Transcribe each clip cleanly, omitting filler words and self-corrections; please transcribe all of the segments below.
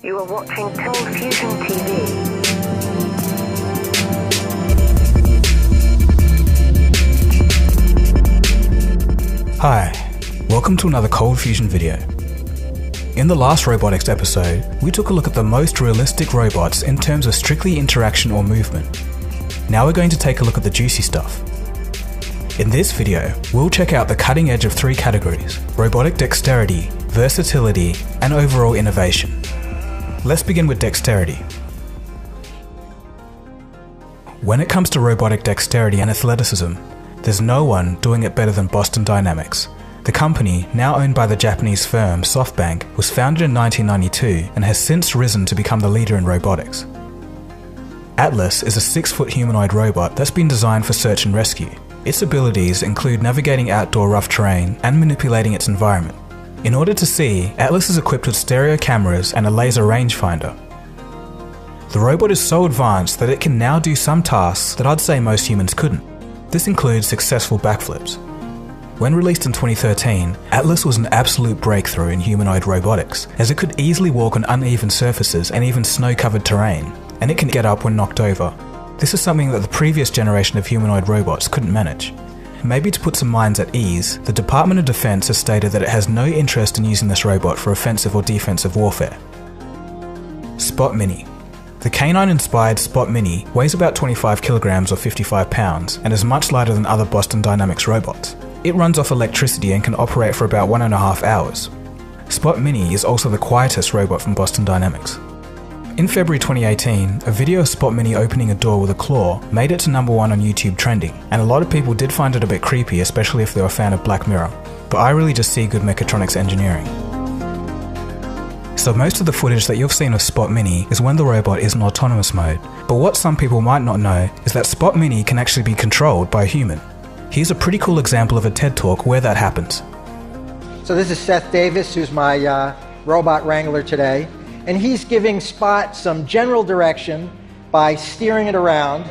You are watching Cold Fusion TV. Hi, welcome to another Cold Fusion video. In the last robotics episode, we took a look at the most realistic robots in terms of strictly interaction or movement. Now we're going to take a look at the juicy stuff. In this video, we'll check out the cutting edge of three categories: robotic dexterity, versatility, and overall innovation. Let's begin with dexterity. When it comes to robotic dexterity and athleticism, there's no one doing it better than Boston Dynamics. The company, now owned by the Japanese firm SoFi, was founded in 1992 and has since risen to become the leader in robotics. Atlas is a 6-foot humanoid robot that's been designed for search and rescue. Its abilities include navigating outdoor rough terrain and manipulating its environment. In order to see, Atlas is equipped with stereo cameras and a laser rangefinder. The robot is so advanced that it can now do some tasks that I'd say most humans couldn't. This includes successful backflips. When released in 2013, Atlas was an absolute breakthrough in humanoid robotics, as it could easily walk on uneven surfaces and even snow-covered terrain, and it can get up when knocked over. This is something that the previous generation of humanoid robots couldn't manage. Maybe to put some minds at ease, the Department of Defense has stated that it has no interest in using this robot for offensive or defensive warfare. Spot Mini. The canine-inspired Spot Mini weighs about 25 kilograms or 55 pounds and is much lighter than other Boston Dynamics robots. It runs off electricity and can operate for about 1.5 hours. Spot Mini is also the quietest robot from Boston Dynamics. In February 2018, a video of Spot Mini opening a door with a claw made it to #1 on YouTube trending, and a lot of people did find it a bit creepy, especially if they were a fan of Black Mirror, but I really just see good mechatronics engineering. So most of the footage that you've seen of Spot Mini is when the robot is in autonomous mode, but what some people might not know is that Spot Mini can actually be controlled by a human. Here's a pretty cool example of a TED Talk where that happens. So this is Seth Davis, who's my robot wrangler today. And he's giving Spot some general direction by steering it around,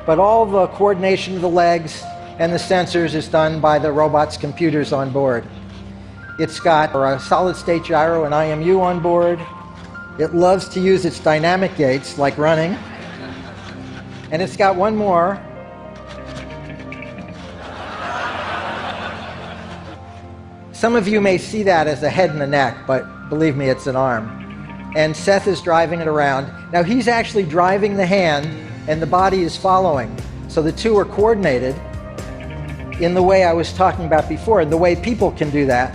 but all the coordination of the legs and the sensors is done by the robot's computers on board. It's got a solid-state gyro and IMU on board. It loves to use its dynamic gates, like running. And it's got one more. Some of you may see that as a head and a neck, but believe me, it's an arm. And Seth is driving it around. Now he's actually driving the hand and the body is following. So the two are coordinated in the way I was talking about before, the way people can do that.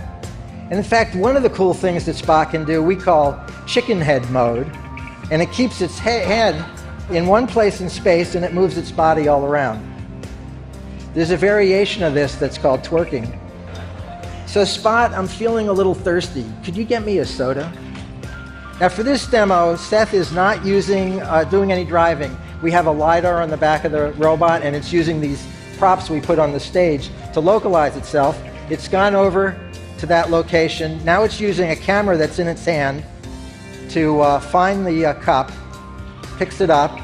And in fact, one of the cool things that Spot can do, we call chicken head mode. And it keeps its head in one place in space and it moves its body all around. There's a variation of this that's called twerking. So Spot, I'm feeling a little thirsty. Could you get me a soda? Now for this demo, Seth is not doing any driving. We have a LiDAR on the back of the robot and it's using these props we put on the stage to localize itself. It's gone over to that location. Now it's using a camera that's in its hand to find the cup, picks it up,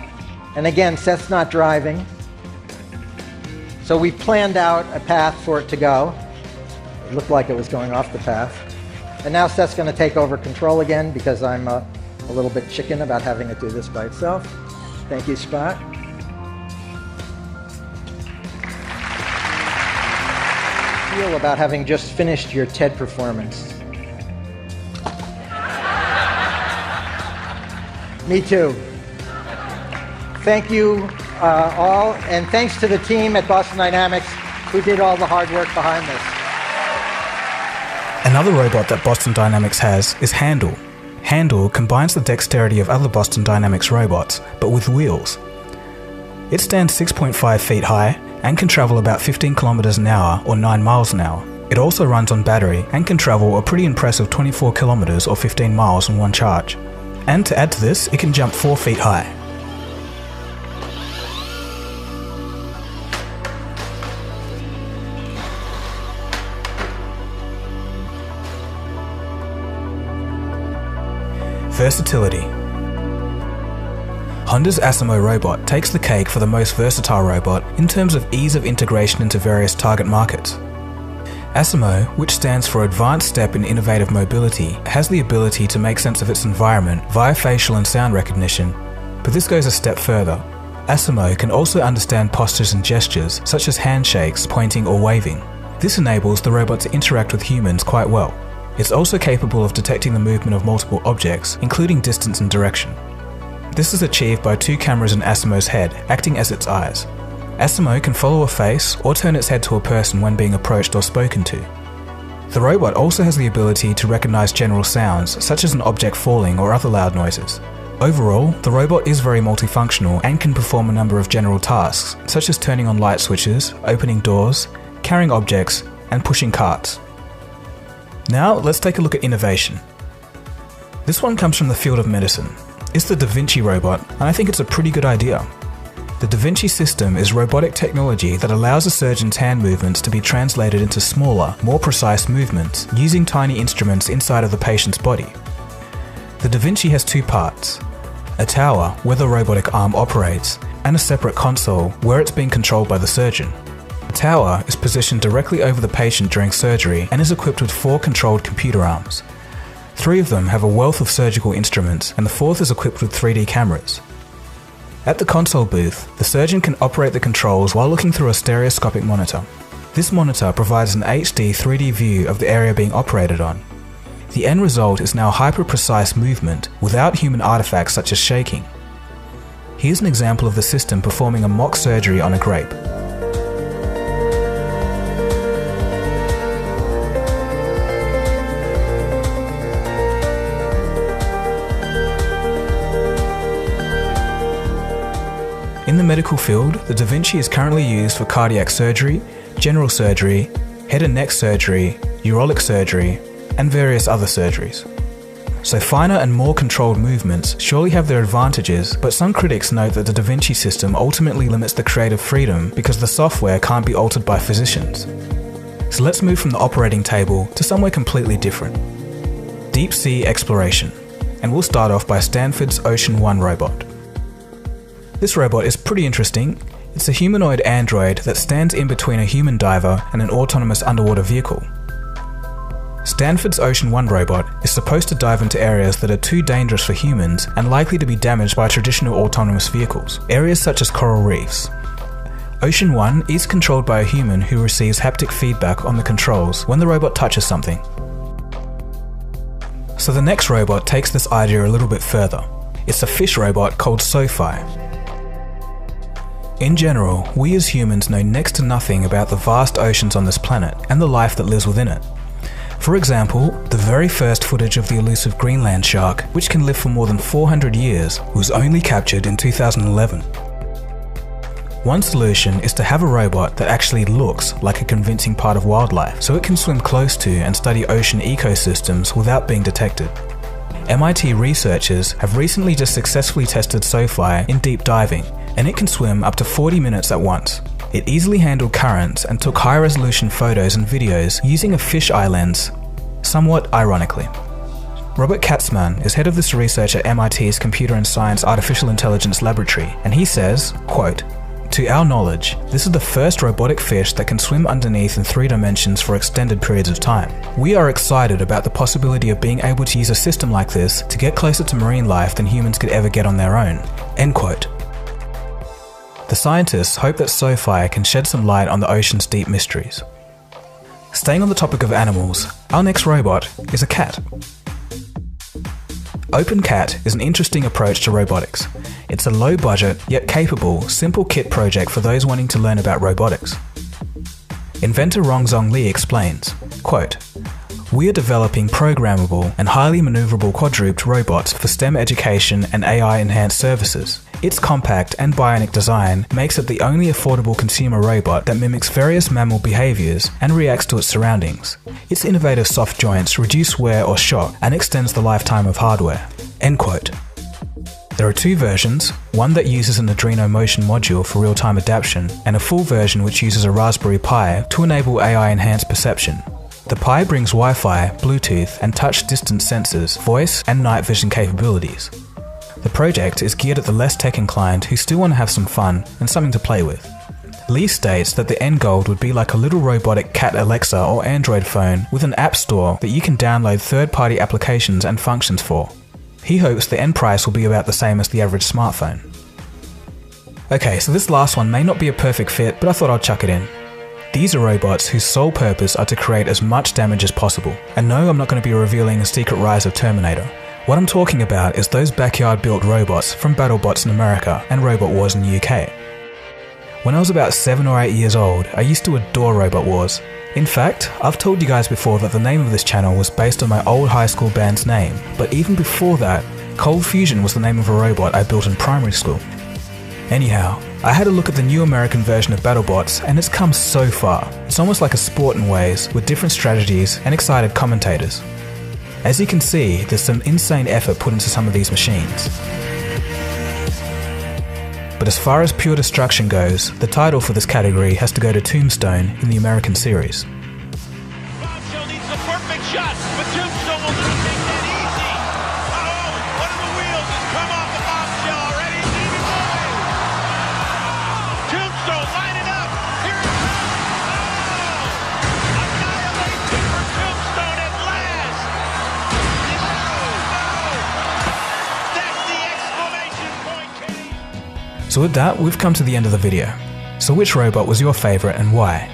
and again, Seth's not driving. So we planned out a path for it to go. It looked like it was going off the path. And now Seth's going to take over control again because I'm a little bit chicken about having it do this by itself. Thank you, Spot. Feel about having just finished your TED performance? Me too. Thank you all, and thanks to the team at Boston Dynamics who did all the hard work behind this. Another robot that Boston Dynamics has is Handle. Handle combines the dexterity of other Boston Dynamics robots, but with wheels. It stands 6.5 feet high and can travel about 15 kilometers an hour or 9 miles an hour. It also runs on battery and can travel a pretty impressive 24 kilometers or 15 miles on one charge. And to add to this, it can jump 4 feet high. Versatility. Honda's Asimo robot takes the cake for the most versatile robot in terms of ease of integration into various target markets. Asimo, which stands for Advanced Step in Innovative Mobility, has the ability to make sense of its environment via facial and sound recognition, but this goes a step further. Asimo can also understand postures and gestures, such as handshakes, pointing or waving. This enables the robot to interact with humans quite well. It's also capable of detecting the movement of multiple objects, including distance and direction. This is achieved by 2 cameras in Asimo's head, acting as its eyes. Asimo can follow a face or turn its head to a person when being approached or spoken to. The robot also has the ability to recognize general sounds, such as an object falling or other loud noises. Overall, the robot is very multifunctional and can perform a number of general tasks, such as turning on light switches, opening doors, carrying objects, and pushing carts. Now, let's take a look at innovation. This one comes from the field of medicine. It's the Da Vinci robot, and I think it's a pretty good idea. The Da Vinci system is robotic technology that allows a surgeon's hand movements to be translated into smaller, more precise movements using tiny instruments inside of the patient's body. The Da Vinci has 2 parts: a tower where the robotic arm operates, and a separate console where it's being controlled by the surgeon. The tower is positioned directly over the patient during surgery and is equipped with 4 controlled computer arms. 3 of them have a wealth of surgical instruments, and the 4th is equipped with 3D cameras. At the console booth, the surgeon can operate the controls while looking through a stereoscopic monitor. This monitor provides an HD 3D view of the area being operated on. The end result is now hyper-precise movement without human artifacts such as shaking. Here's an example of the system performing a mock surgery on a grape. In the medical field, the Da Vinci is currently used for cardiac surgery, general surgery, head and neck surgery, urologic surgery, and various other surgeries. So finer and more controlled movements surely have their advantages, but some critics note that the Da Vinci system ultimately limits the creative freedom because the software can't be altered by physicians. So let's move from the operating table to somewhere completely different. Deep sea exploration. And we'll start off by Stanford's Ocean One robot. This robot is pretty interesting. It's a humanoid android that stands in between a human diver and an autonomous underwater vehicle. Stanford's Ocean One robot is supposed to dive into areas that are too dangerous for humans and likely to be damaged by traditional autonomous vehicles, areas such as coral reefs. Ocean One is controlled by a human who receives haptic feedback on the controls when the robot touches something. So the next robot takes this idea a little bit further. It's a fish robot called SoFi. In general, we as humans know next to nothing about the vast oceans on this planet and the life that lives within it. For example, the very first footage of the elusive Greenland shark, which can live for more than 400 years, was only captured in 2011. One solution is to have a robot that actually looks like a convincing part of wildlife, so it can swim close to and study ocean ecosystems without being detected. MIT researchers have recently just successfully tested SoFi in deep diving, and it can swim up to 40 minutes at once. It easily handled currents and took high-resolution photos and videos using a fisheye lens, somewhat ironically. Robert Katzmann is head of this research at MIT's Computer and Science Artificial Intelligence Laboratory, and he says, quote, "To our knowledge, this is the first robotic fish that can swim underneath in 3 dimensions for extended periods of time. We are excited about the possibility of being able to use a system like this to get closer to marine life than humans could ever get on their own." End quote. The scientists hope that SoFi can shed some light on the ocean's deep mysteries. Staying on the topic of animals, our next robot is a cat. OpenCat is an interesting approach to robotics. It's a low-budget, yet capable, simple kit project for those wanting to learn about robotics. Inventor Rongzong Li explains, quote, "We are developing programmable and highly maneuverable quadruped robots for STEM education and AI-enhanced services. Its compact and bionic design makes it the only affordable consumer robot that mimics various mammal behaviors and reacts to its surroundings. Its innovative soft joints reduce wear or shock and extends the lifetime of hardware." End quote. There are 2 versions, one that uses an Arduino motion module for real-time adaptation, and a full version which uses a Raspberry Pi to enable AI-enhanced perception. The Pi brings Wi-Fi, Bluetooth, and touch distance sensors, voice, and night vision capabilities. The project is geared at the less tech-inclined who still want to have some fun and something to play with. Lee states that the end goal would be like a little robotic cat Alexa or Android phone with an app store that you can download third-party applications and functions for. He hopes the end price will be about the same as the average smartphone. Okay, so this last one may not be a perfect fit, but I thought I'd chuck it in. These are robots whose sole purpose are to create as much damage as possible. And no, I'm not going to be revealing the secret rise of Terminator. What I'm talking about is those backyard-built robots from BattleBots in America and Robot Wars in the UK. When I was about 7 or 8 years old, I used to adore Robot Wars. In fact, I've told you guys before that the name of this channel was based on my old high school band's name, but even before that, Cold Fusion was the name of a robot I built in primary school. Anyhow, I had a look at the new American version of BattleBots and it's come so far. It's almost like a sport in ways, with different strategies and excited commentators. As you can see, there's some insane effort put into some of these machines. But as far as pure destruction goes, the title for this category has to go to Tombstone in the American series. Bombshell needs the perfect shot, but Tombstone will not make that easy. Oh, one of the wheels has come off the bombshell already. It's even going. Tombstone lining up. Here it comes. Oh, annihilation for Tombstone at last. No. That's the exclamation point, Kenny. So with that, we've come to the end of the video. So which robot was your favourite and why?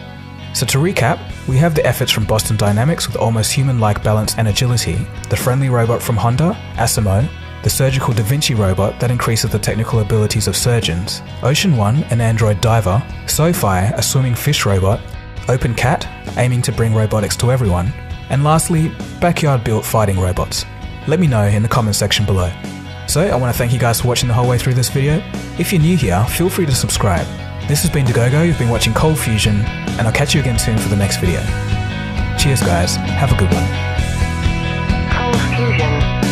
So to recap, we have the efforts from Boston Dynamics with almost human-like balance and agility, the friendly robot from Honda, Asimo, the surgical Vinci robot that increases the technical abilities of surgeons, Ocean One, an android diver, SoFi, a swimming fish robot, OpenCat, aiming to bring robotics to everyone, and lastly, backyard-built fighting robots. Let me know in the comment section below. So I want to thank you guys for watching the whole way through this video. If you're new here, feel free to subscribe. This has been DeGogo, you've been watching Cold Fusion, and I'll catch you again soon for the next video. Cheers guys, have a good one. Cold Fusion.